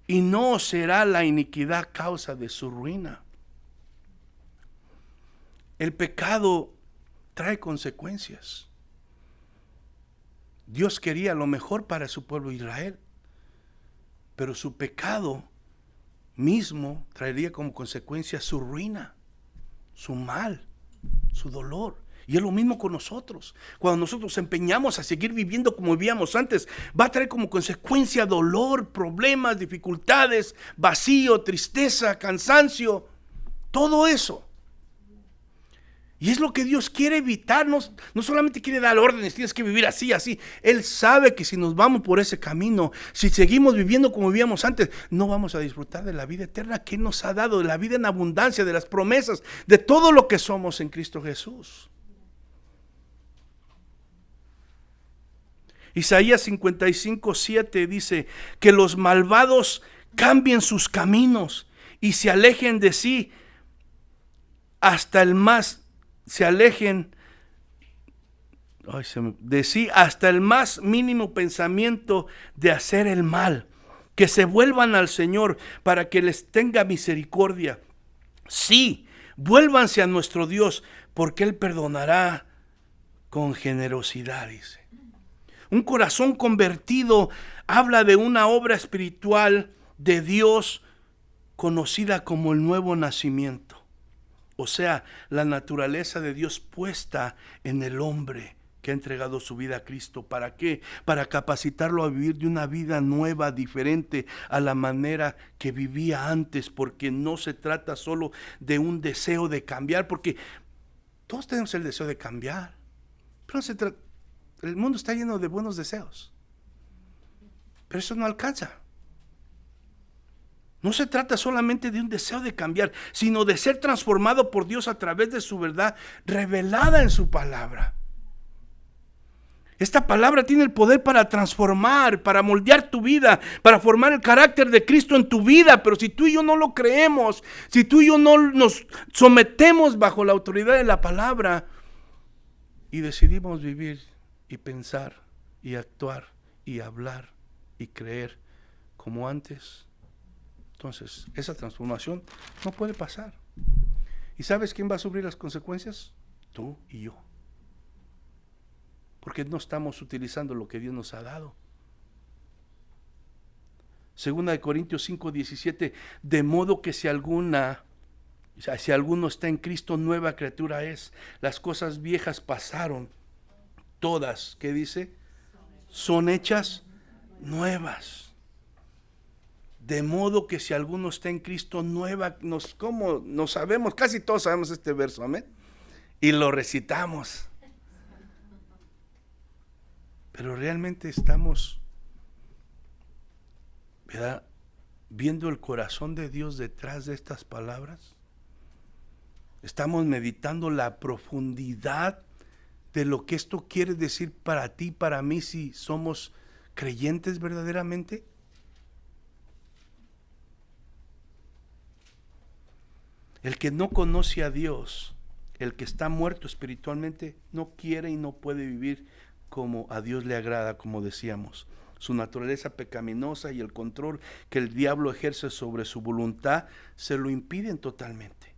y no será la iniquidad causa de su ruina. El pecado trae consecuencias. Dios quería lo mejor para su pueblo Israel, pero su pecado mismo traería como consecuencia su ruina, su mal, su dolor. Y es lo mismo con nosotros. Cuando nosotros nos empeñamos a seguir viviendo como vivíamos antes, va a traer como consecuencia dolor, problemas, dificultades, vacío, tristeza, cansancio, todo eso. Y es lo que Dios quiere evitar. No solamente quiere dar órdenes, tienes que vivir así, así. Él sabe que si nos vamos por ese camino, si seguimos viviendo como vivíamos antes, no vamos a disfrutar de la vida eterna que Él nos ha dado, de la vida en abundancia, de las promesas, de todo lo que somos en Cristo Jesús. Isaías 55:7 dice que los malvados cambien sus caminos y se alejen de sí hasta el más hasta el más mínimo pensamiento de hacer el mal, que se vuelvan al Señor para que les tenga misericordia. Sí, Vuélvanse a nuestro Dios, porque Él perdonará con generosidad, dice. Un corazón convertido habla de una obra espiritual de Dios conocida como el nuevo nacimiento. O sea, la naturaleza de Dios puesta en el hombre que ha entregado su vida a Cristo. ¿Para qué? Para capacitarlo a vivir de una vida nueva, diferente a la manera que vivía antes, porque no se trata solo de un deseo de cambiar, porque todos tenemos el deseo de cambiar, pero el mundo está lleno de buenos deseos, pero eso no alcanza. No se trata solamente de un deseo de cambiar, sino de ser transformado por Dios a través de su verdad revelada en su palabra. Esta palabra tiene el poder para transformar, para moldear tu vida, para formar el carácter de Cristo en tu vida. Pero si tú y yo no lo creemos, si tú y yo no nos sometemos bajo la autoridad de la palabra y decidimos vivir y pensar y actuar y hablar y creer como antes, entonces esa transformación no puede pasar. ¿Y sabes quién va a sufrir las consecuencias? Tú y yo. Porque no estamos utilizando lo que Dios nos ha dado. Segunda de Corintios 5:17, de modo que si alguno está en Cristo, nueva criatura es. Las cosas viejas pasaron, todas, ¿qué dice? Son hechas nuevas. De modo que si alguno está en Cristo, nueva, ¿cómo no sabemos? Casi todos sabemos este verso, amén. Y lo recitamos. Pero realmente estamos, ¿verdad?, viendo el corazón de Dios detrás de estas palabras. Estamos meditando la profundidad de lo que esto quiere decir para ti, para mí, si somos creyentes verdaderamente. El que no conoce a Dios, el que está muerto espiritualmente, no quiere y no puede vivir como a Dios le agrada, como decíamos. Su naturaleza pecaminosa y el control que el diablo ejerce sobre su voluntad se lo impiden totalmente.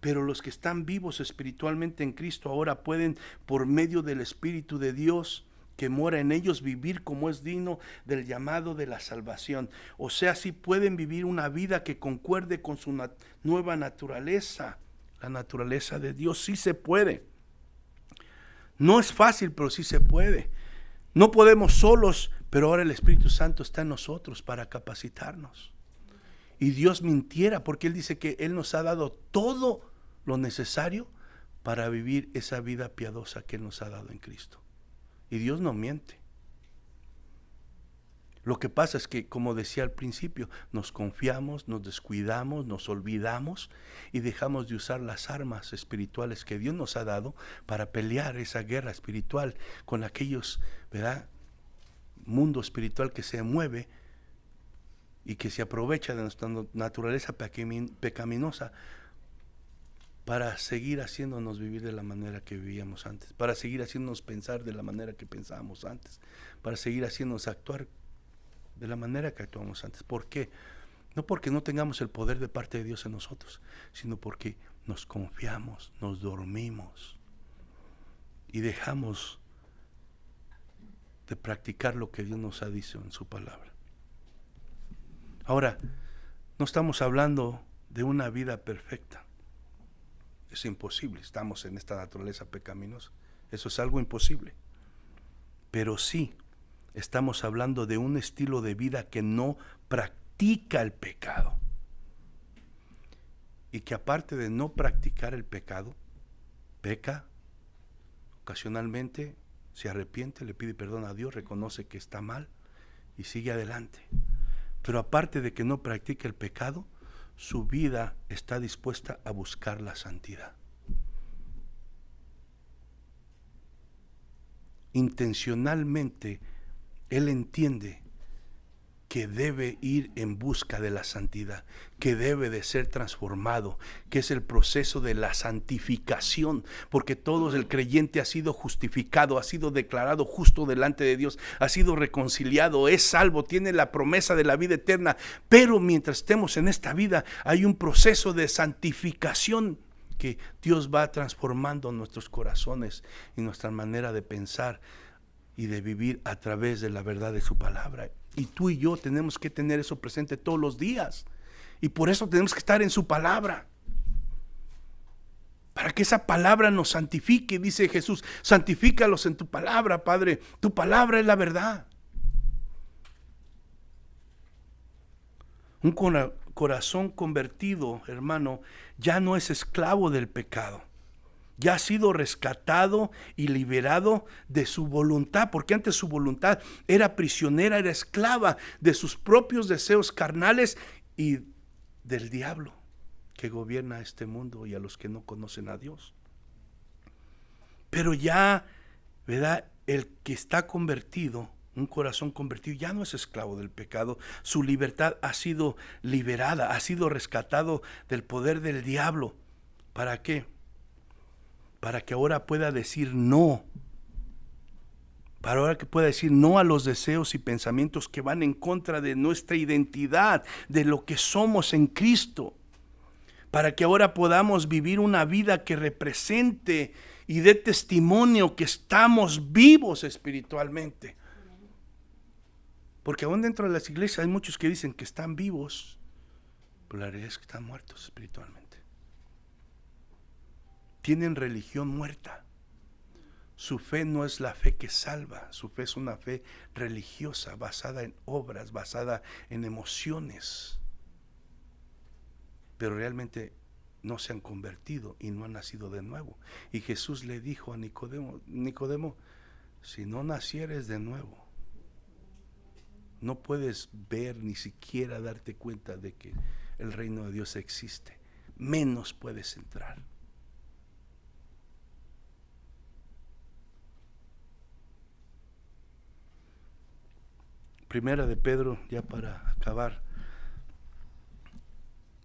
Pero los que están vivos espiritualmente en Cristo ahora pueden, por medio del Espíritu de Dios que mora en ellos, vivir como es digno del llamado de la salvación. O sea, sí pueden vivir una vida que concuerde con su nueva naturaleza, la naturaleza de Dios. Sí se puede. No es fácil, pero sí se puede. No podemos solos, pero ahora el Espíritu Santo está en nosotros para capacitarnos. Y Dios mintiera, porque Él dice que Él nos ha dado todo lo necesario para vivir esa vida piadosa que Él nos ha dado en Cristo. Y Dios no miente. Lo que pasa es que, como decía al principio, nos confiamos, nos descuidamos, nos olvidamos y dejamos de usar las armas espirituales que Dios nos ha dado para pelear esa guerra espiritual con aquellos, ¿verdad?, mundo espiritual que se mueve y que se aprovecha de nuestra naturaleza pecaminosa para seguir haciéndonos vivir de la manera que vivíamos antes, para seguir haciéndonos pensar de la manera que pensábamos antes, para seguir haciéndonos actuar de la manera que actuamos antes. ¿Por qué? No porque no tengamos el poder de parte de Dios en nosotros, sino porque nos confiamos, nos dormimos y dejamos de practicar lo que Dios nos ha dicho en su palabra. Ahora, no estamos hablando de una vida perfecta. Es imposible, estamos en esta naturaleza pecaminosa. Eso es algo imposible. Pero sí, estamos hablando de un estilo de vida que no practica el pecado. Y que aparte de no practicar el pecado, peca ocasionalmente, se arrepiente, le pide perdón a Dios, reconoce que está mal y sigue adelante. Pero aparte de que no practica el pecado, su vida está dispuesta a buscar la santidad. Intencionalmente, él entiende que debe ir en busca de la santidad, que debe de ser transformado, que es el proceso de la santificación, porque todo el creyente ha sido justificado, ha sido declarado justo delante de Dios, ha sido reconciliado, es salvo, tiene la promesa de la vida eterna, pero mientras estemos en esta vida hay un proceso de santificación porque Dios va transformando nuestros corazones y nuestra manera de pensar y de vivir a través de la verdad de su palabra. Y tú y yo tenemos que tener eso presente todos los días. Y por eso tenemos que estar en su palabra. Para que esa palabra nos santifique, dice Jesús, santifícalos en tu palabra, Padre. Tu palabra es la verdad. Un corazón convertido, hermano, ya no es esclavo del pecado. Ya ha sido rescatado y liberado de su voluntad, porque antes su voluntad era prisionera, era esclava de sus propios deseos carnales y del diablo que gobierna este mundo y a los que no conocen a Dios. Pero ya, ¿verdad? El que está convertido, un corazón convertido, ya no es esclavo del pecado. Su libertad ha sido liberada, ha sido rescatado del poder del diablo. ¿Para qué? Para que ahora pueda decir no. Para ahora que pueda decir no a los deseos y pensamientos que van en contra de nuestra identidad, de lo que somos en Cristo. Para que ahora podamos vivir una vida que represente y dé testimonio que estamos vivos espiritualmente. Porque aún dentro de las iglesias hay muchos que dicen que están vivos, pero la realidad es que están muertos espiritualmente. Tienen religión muerta. Su fe no es la fe que salva, su fe es una fe religiosa, basada en obras, basada en emociones. Pero realmente no se han convertido y no han nacido de nuevo. Y Jesús le dijo a Nicodemo, Nicodemo, si no nacieres de nuevo, no puedes ver ni siquiera darte cuenta de que el reino de Dios existe, menos puedes entrar. Primera de Pedro, ya para acabar,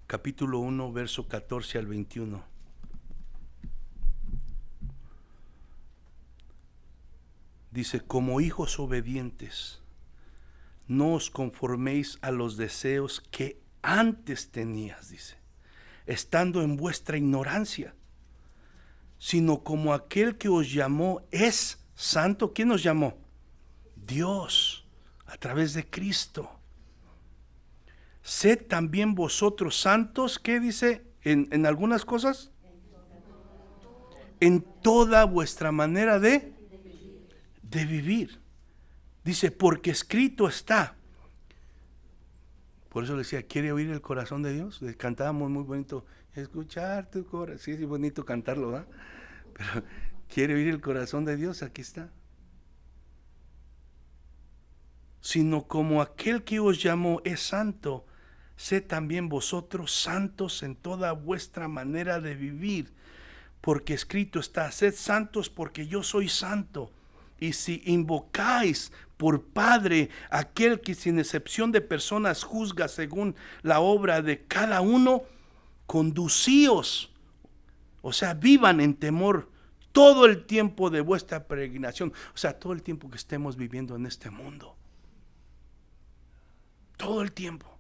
capítulo 1, verso 14 al 21. Dice, como hijos obedientes, no os conforméis a los deseos que antes tenías, dice, estando en vuestra ignorancia, sino como aquel que os llamó es santo. ¿Quién nos llamó? Dios, a través de Cristo. Sed también vosotros santos, ¿qué dice? En algunas cosas. En toda vuestra manera de vivir. Dice, porque escrito está. Por eso le decía, ¿quiere oír el corazón de Dios? Cantábamos muy bonito, escuchar tu corazón. Sí, es bonito cantarlo, ¿verdad? Pero ¿quiere oír el corazón de Dios? Aquí está. Sino como aquel que os llamó es santo, sed también vosotros santos en toda vuestra manera de vivir, porque escrito está, sed santos porque yo soy santo. Y si invocáis por Padre aquel que sin excepción de personas juzga según la obra de cada uno, conducíos, o sea, vivan en temor todo el tiempo de vuestra peregrinación, o sea, todo el tiempo que estemos viviendo en este mundo. Todo el tiempo.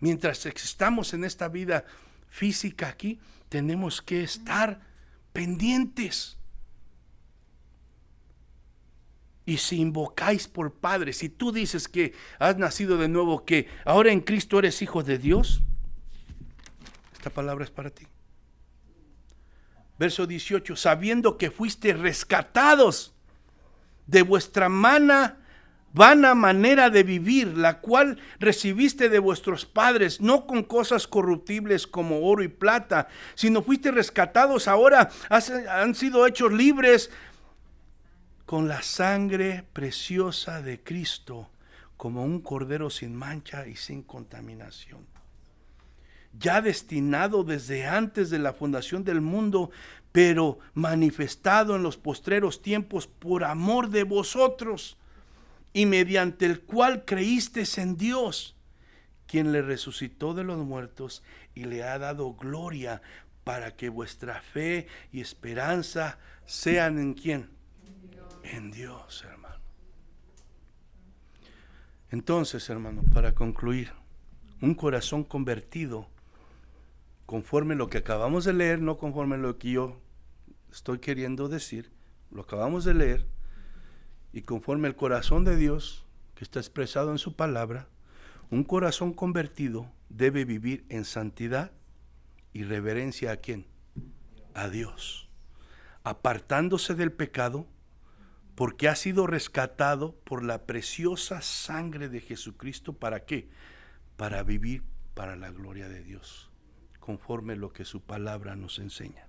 Mientras estamos en esta vida física aquí, tenemos que estar pendientes. Y si invocáis por Padre, si tú dices que has nacido de nuevo, que ahora en Cristo eres hijo de Dios, esta palabra es para ti. Verso 18, sabiendo que fuiste rescatados de vuestra vana manera de vivir, la cual recibiste de vuestros padres, no con cosas corruptibles como oro y plata, sino fuiste rescatados ahora, han sido hechos libres con la sangre preciosa de Cristo, como un cordero sin mancha y sin contaminación, ya destinado desde antes de la fundación del mundo, pero manifestado en los postreros tiempos por amor de vosotros, y mediante el cual creísteis en Dios, quien le resucitó de los muertos y le ha dado gloria, para que vuestra fe y esperanza sean ¿en quién? En Dios, hermano. Entonces, hermano, para concluir, un corazón convertido conforme lo que acabamos de leer, no conforme lo que yo estoy queriendo decir, lo acabamos de leer, y conforme el corazón de Dios que está expresado en su palabra, un corazón convertido debe vivir en santidad y reverencia ¿a quién? A Dios, apartándose del pecado, porque ha sido rescatado por la preciosa sangre de Jesucristo. ¿Para qué? Para vivir para la gloria de Dios, conforme lo que su palabra nos enseña.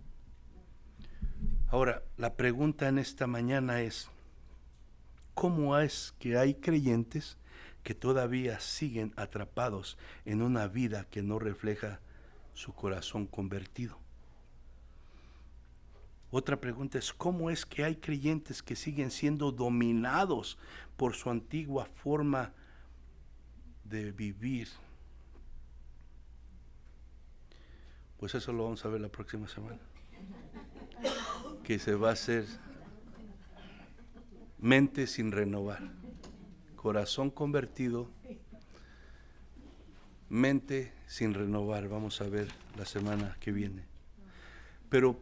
Ahora, la pregunta en esta mañana es, ¿cómo es que hay creyentes que todavía siguen atrapados en una vida que no refleja su corazón convertido? Otra pregunta es, ¿cómo es que hay creyentes que siguen siendo dominados por su antigua forma de vivir? Pues eso lo vamos a ver la próxima semana. Que se va a hacer mente sin renovar, corazón convertido, mente sin renovar. Vamos a ver la semana que viene. Pero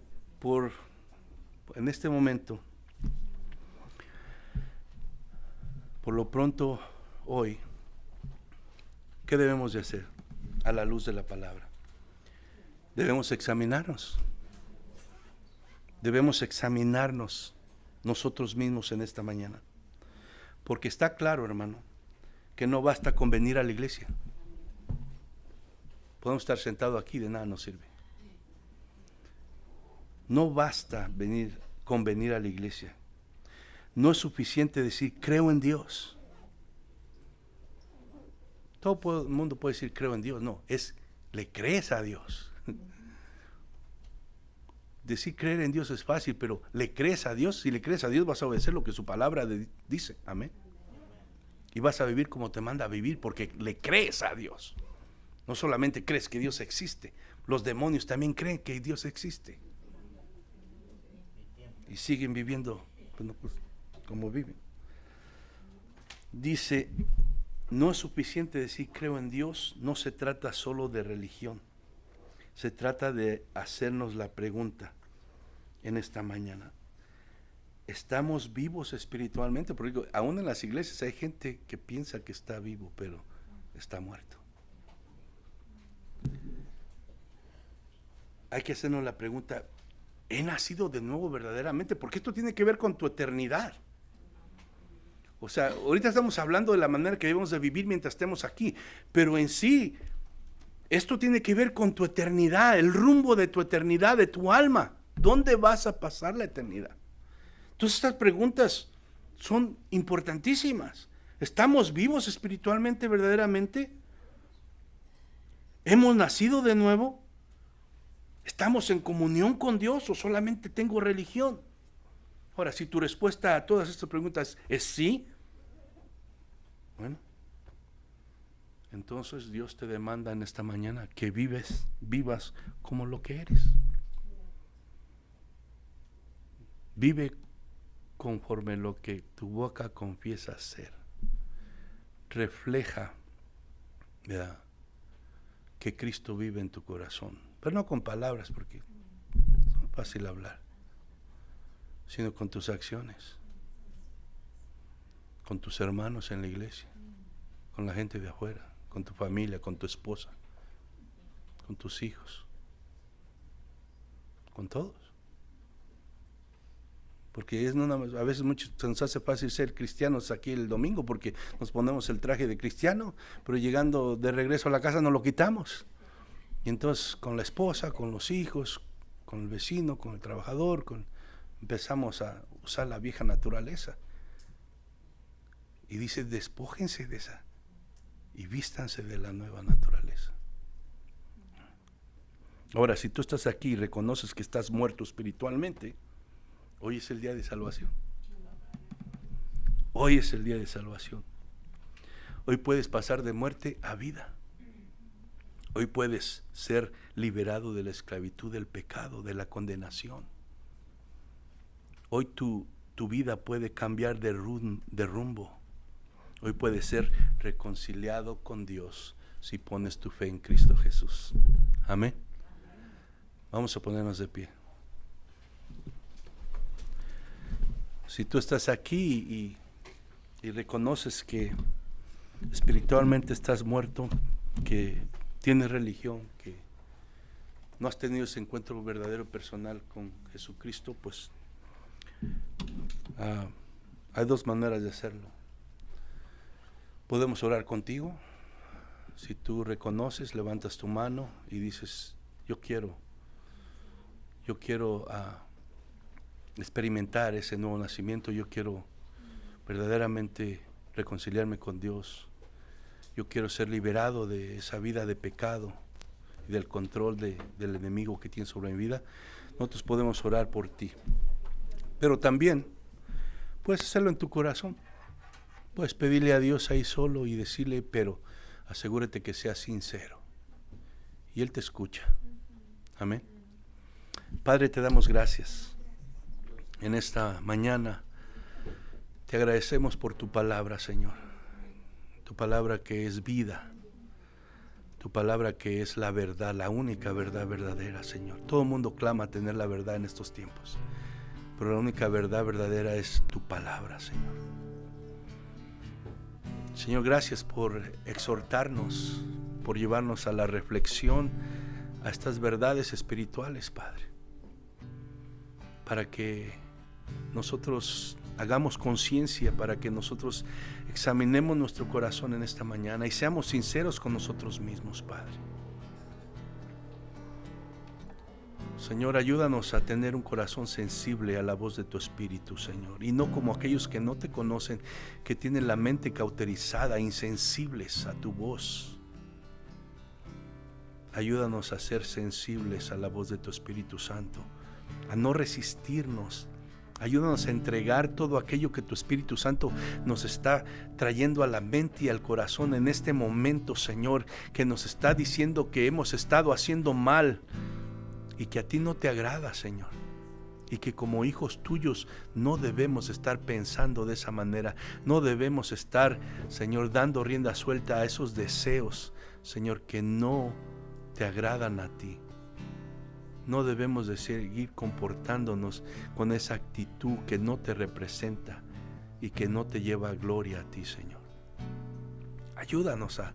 en este momento, por lo pronto hoy, ¿qué debemos de hacer a la luz de la palabra? Debemos examinarnos. Debemos examinarnos nosotros mismos en esta mañana. Porque está claro, hermano, que no basta con venir a la iglesia. Podemos estar sentados aquí, de nada nos sirve. No basta con venir a la iglesia. No es suficiente decir, creo en Dios. Todo el mundo puede decir, creo en Dios. No, le crees a Dios. Decir creer en Dios es fácil, pero ¿le crees a Dios? Si le crees a Dios vas a obedecer lo que su palabra dice. Amén. Y vas a vivir como te manda a vivir porque le crees a Dios. No solamente crees que Dios existe, los demonios también creen que Dios existe. Y siguen viviendo como viven. Dice, no es suficiente decir creo en Dios, no se trata solo de religión. Se trata de hacernos la pregunta en esta mañana. ¿Estamos vivos espiritualmente? Porque aún en las iglesias hay gente que piensa que está vivo, pero está muerto. Hay que hacernos la pregunta, ¿he nacido de nuevo verdaderamente? Porque esto tiene que ver con tu eternidad. O sea, ahorita estamos hablando de la manera que debemos de vivir mientras estemos aquí, pero en sí, esto tiene que ver con tu eternidad, el rumbo de tu eternidad, de tu alma. ¿Dónde vas a pasar la eternidad? Entonces estas preguntas son importantísimas. ¿Estamos vivos espiritualmente verdaderamente? ¿Hemos nacido de nuevo? ¿Estamos en comunión con Dios o solamente tengo religión? Ahora, si tu respuesta a todas estas preguntas es sí, bueno, entonces Dios te demanda en esta mañana que vivas como lo que eres. Vive conforme lo que tu boca confiesa ser. Refleja, ¿verdad?, que Cristo vive en tu corazón. Pero no con palabras, porque es fácil hablar, sino con tus acciones, con tus hermanos en la iglesia, con la gente de afuera, con tu familia, con tu esposa, con tus hijos, con todos. Porque a veces se nos hace fácil ser cristianos aquí el domingo porque nos ponemos el traje de cristiano, pero llegando de regreso a la casa nos lo quitamos. Y entonces con la esposa, con los hijos, con el vecino, con el trabajador, empezamos a usar la vieja naturaleza. Y dice, despójense de esa y vístanse de la nueva naturaleza. Ahora, si tú estás aquí y reconoces que estás muerto espiritualmente, hoy es el día de salvación. Hoy es el día de salvación. Hoy puedes pasar de muerte a vida. Hoy puedes ser liberado de la esclavitud del pecado, de la condenación. Hoy tu vida puede cambiar de rumbo. Hoy puedes ser reconciliado con Dios si pones tu fe en Cristo Jesús. Amén. Vamos a ponernos de pie. Si tú estás aquí y reconoces que espiritualmente estás muerto, que tienes religión, que no has tenido ese encuentro verdadero personal con Jesucristo, pues hay dos maneras de hacerlo. Podemos orar contigo. Si tú reconoces, levantas tu mano y dices, yo quiero experimentar ese nuevo nacimiento, yo quiero verdaderamente reconciliarme con Dios, yo quiero ser liberado de esa vida de pecado y del control del enemigo que tiene sobre mi vida. Nosotros podemos orar por ti, pero también puedes hacerlo en tu corazón, puedes pedirle a Dios ahí solo y decirle, pero asegúrate que sea sincero y Él te escucha. Amén. Padre, te damos gracias en esta mañana. Te agradecemos por tu palabra, Señor. Tu palabra que es vida. Tu palabra que es la verdad, la única verdad verdadera, Señor. Todo el mundo clama tener la verdad en estos tiempos, pero la única verdad verdadera es tu palabra, Señor. Señor, gracias por exhortarnos, por llevarnos a la reflexión, a estas verdades espirituales, Padre, para que nosotros hagamos conciencia, para que nosotros examinemos nuestro corazón en esta mañana y seamos sinceros con nosotros mismos, Padre. Señor, ayúdanos a tener un corazón sensible a la voz de tu Espíritu, Señor, y no como aquellos que no te conocen, que tienen la mente cauterizada, insensibles a tu voz. Ayúdanos a ser sensibles a la voz de tu Espíritu Santo, a no resistirnos. Ayúdanos a entregar todo aquello que tu Espíritu Santo nos está trayendo a la mente y al corazón en este momento, Señor, que nos está diciendo que hemos estado haciendo mal y que a ti no te agrada, Señor, y que como hijos tuyos no debemos estar pensando de esa manera, no debemos estar, Señor, dando rienda suelta a esos deseos, Señor, que no te agradan a ti. No debemos de seguir comportándonos con esa actitud que no te representa y que no te lleva a gloria a ti, Señor. Ayúdanos a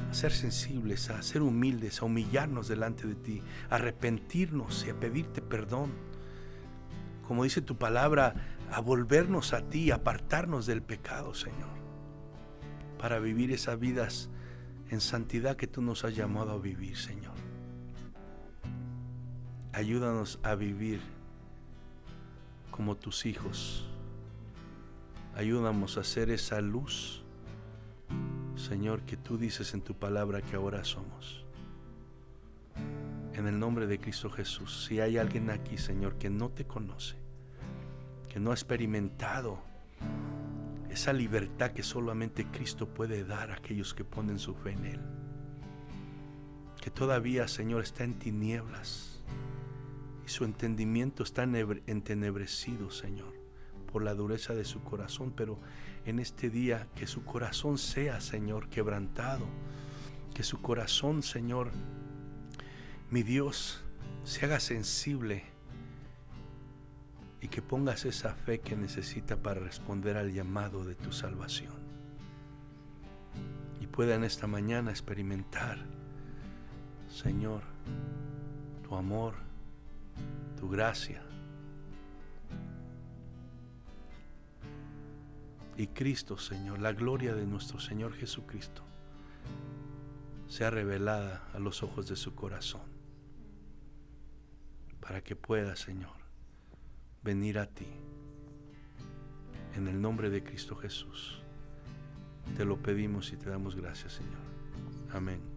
ser sensibles, a ser humildes, a humillarnos delante de ti, a arrepentirnos y a pedirte perdón. Como dice tu palabra, a volvernos a ti, a apartarnos del pecado, Señor, para vivir esas vidas en santidad que tú nos has llamado a vivir, Señor. Ayúdanos a vivir como tus hijos. Ayúdanos a ser esa luz, Señor, que tú dices en tu palabra que ahora somos. En el nombre de Cristo Jesús, si hay alguien aquí, Señor, que no te conoce, que no ha experimentado esa libertad que solamente Cristo puede dar a aquellos que ponen su fe en Él, que todavía, Señor, está en tinieblas, y su entendimiento está entenebrecido, Señor, por la dureza de su corazón, pero en este día que su corazón sea, Señor, quebrantado, que su corazón, Señor, mi Dios, se haga sensible y que pongas esa fe que necesita para responder al llamado de tu salvación y pueda en esta mañana experimentar, Señor, tu amor, tu gracia, y Cristo, Señor, la gloria de nuestro Señor Jesucristo sea revelada a los ojos de su corazón, para que pueda, Señor, venir a ti. En el nombre de Cristo Jesús te lo pedimos y te damos gracias, Señor. Amén.